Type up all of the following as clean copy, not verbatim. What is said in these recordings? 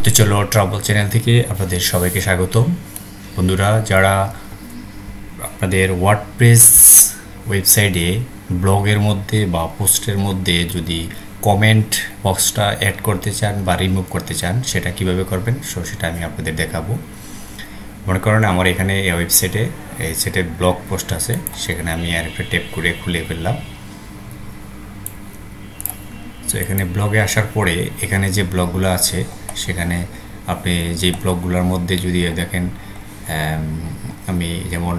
তো চলো travel channel থেকে আপনাদের সবাইকে স্বাগতম। বন্ধুরা, যারা আপনাদের ওয়ার্ডপ্রেস ওয়েবসাইটে ব্লগের মধ্যে বা পোস্টের মধ্যে যদি কমেন্ট বক্সটা অ্যাড করতে চান বা রিমুভ করতে চান, সেটা কিভাবে করবেন সেটা আমি আপনাদের দেখাবো। মনে করেন আমার এখানে এই ওয়েবসাইটে ব্লগ পোস্ট আছে, সেখানে আমি আরেকটা ট্যাপ করে খুলে ফেললাম। তো এখানে ব্লগে আসার পরে এখানে যে ব্লগগুলো আছে সেখানে আপনি যে ব্লগগুলোর মধ্যে যদি দেখেন, আমি যেমন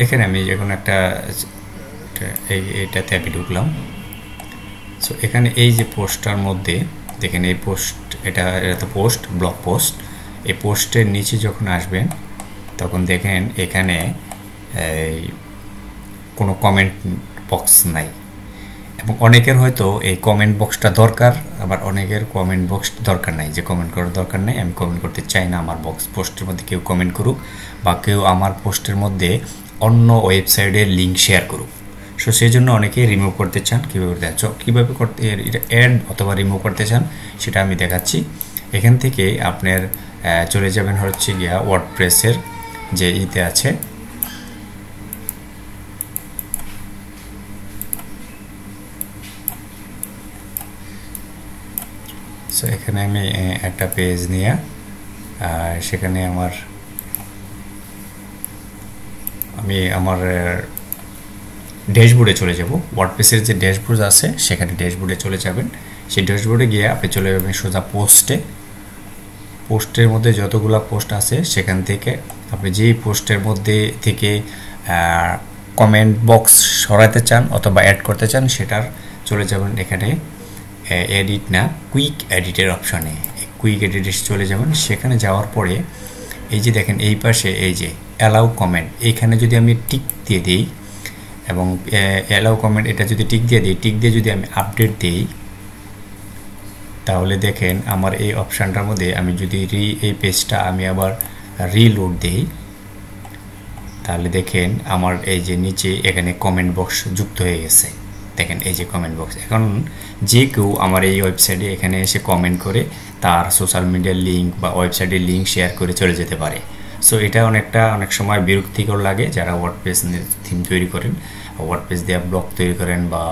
এখানে আমি যখন এইটাতে আমি ঢুকলাম। সো এখানে এই যে পোস্টটার মধ্যে দেখেন এই পোস্ট, এটা তো পোস্ট, ব্লগ পোস্ট। এই পোস্টের নিচে যখন আসবেন তখন দেখেন এখানে কোনো কমেন্ট বক্স নাই, এবং অনেকের হয়তো এই কমেন্ট বক্সটা দরকার, আবার অনেকের কমেন্ট বক্স দরকার নাই, যে কমেন্ট করার দরকার নেই, আমি কমেন্ট করতে চাই না আমার পোস্টের মধ্যে কেউ কমেন্ট করুক বা কেউ আমার পোস্টের মধ্যে অন্য ওয়েবসাইটের লিঙ্ক শেয়ার করুক। সো সেই জন্য অনেকেই রিমুভ করতে চান। কীভাবে করতে এটা অ্যাড অথবা রিমুভ করতে চান সেটা আমি দেখাচ্ছি। এখান থেকে আপনার চলে যাবেন হচ্ছে গিয়া ওয়ার্ডপ্রেসের যে ইতে আছে, সো এখানে আমি একটা পেজ নিয়ে সেখানে আমি আমার ড্যাশবোর্ডে চলে যাব। ওয়ার্ডপ্রেসের যে ড্যাশবোর্ড আছে সেখানে ড্যাশবোর্ডে চলে যাবেন। সেই ড্যাশবোর্ডে গিয়ে আপনি চলে যাবেন সোজা পোস্টের মধ্যে যতগুলো পোস্ট আছে সেখান থেকে আপনি যেই পোস্টের মধ্যে থেকে কমেন্ট বক্স সরাতে চান অথবা অ্যাড করতে চান সেটার চলে যাবেন এখানে এডিট না, কুইক এডিটের অপশানে কুইক এডিটে চলে যাবেন। সেখানে যাওয়ার পরে এই যে দেখেন এই পাশে এই যে অ্যালাউ কমেন্ট, এইখানে যদি আমি টিক দিয়ে দিই এবং অ্যালাউ কমেন্ট এটা যদি টিক দিয়ে যদি আমি আপডেট দিই, তাহলে দেখেন আমার এই অপশানটার মধ্যে আমি যদি এই পেজটা আমি আবার রিলোড দিই, তাহলে দেখেন আমার এই যে নিচে এখানে কমেন্ট বক্স যুক্ত হয়ে গেছে। দেখেন এই যে কমেন্ট বক্স, এখন যে কেউ আমার এই ওয়েবসাইটে এখানে এসে কমেন্ট করে তার সোশ্যাল মিডিয়ার লিঙ্ক বা ওয়েবসাইটের লিঙ্ক শেয়ার করে চলে যেতে পারে। সো এটা অনেক সময় বিরক্তিকর লাগে যারা ওয়ার্ডপ্রেস থিম তৈরি করেন, ওয়ার্ডপ্রেস দিয়ে ব্লগ তৈরি করেন বা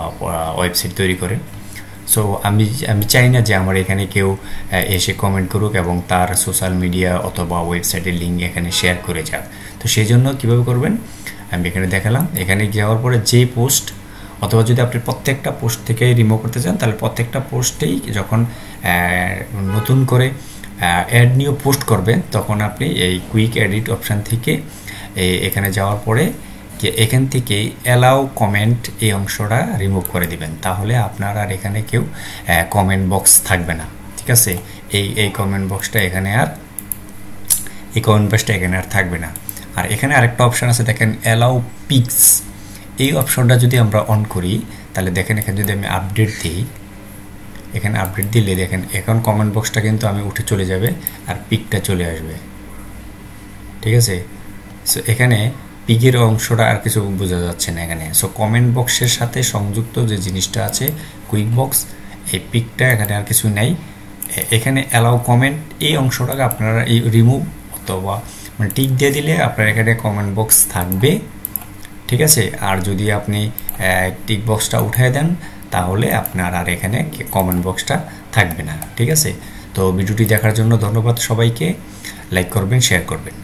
ওয়েবসাইট তৈরি করেন। সো আমি চাই না যে আমার এখানে কেউ এসে কমেন্ট করুক এবং তার সোশ্যাল মিডিয়া অথবা ওয়েবসাইটের লিঙ্ক এখানে শেয়ার করে যাক। তো সেই জন্য কীভাবে করবেন আমি এখানে দেখালাম। এখানে যাওয়ার পরে যেই পোস্ট, অথবা যদি আপনি প্রত্যেকটা পোস্ট থেকে রিমুভ করতে চান তাহলে প্রত্যেকটা পোস্টেই যখন নতুন করে অ্যাড নিউ পোস্ট করবেন তখন আপনি এই কুইক এডিট অপশান থেকে এখানে যাওয়ার পরে যে এখান থেকে অ্যালাউ কমেন্ট এই অংশটা রিমুভ করে দিবেন, তাহলে আপনার আর এখানে কেউ কমেন্ট বক্স থাকবে না। ঠিক আছে, এই কমেন্ট বক্সটা এখানে আর থাকবে না। আর এখানে আরেকটা অপশান আছে দেখেন অ্যালাউ পিকস, এই অপশনটা যদি আমরা অন করি তাহলে দেখেন এখানে যদি আমি আপডেট দিই, এখানে আপডেট দিলে দেখেন এখন কমেন্ট বক্সটা কিন্তু আমি উঠে চলে যাবে আর পিকটা চলে আসবে। ঠিক আছে, সো এখানে পিকের অংশটা আর কিছু বোঝা যাচ্ছে না এখানে। সো কমেন্ট বক্সের সাথে সংযুক্ত যে জিনিসটা আছে কুইক বক্স, এই পিকটা এখানে আর কিছু নেই। এখানে অ্যালাউ কমেন্ট এই অংশটাকে আপনারা এই রিমুভ অথবা মানে টিক দিয়ে দিলে আপনার এখানে কমেন্ট বক্স থাকবে। ঠিক আছে, আর যদি আপনি টিক বক্সটা উঠিয়ে দেন তাহলে আপনার আর এখানে কমেন্ট বক্সটা থাকবে না। ঠিক আছে, তো ভিডিওটি দেখার জন্য ধন্যবাদ সবাইকে। লাইক করবেন, শেয়ার করবেন।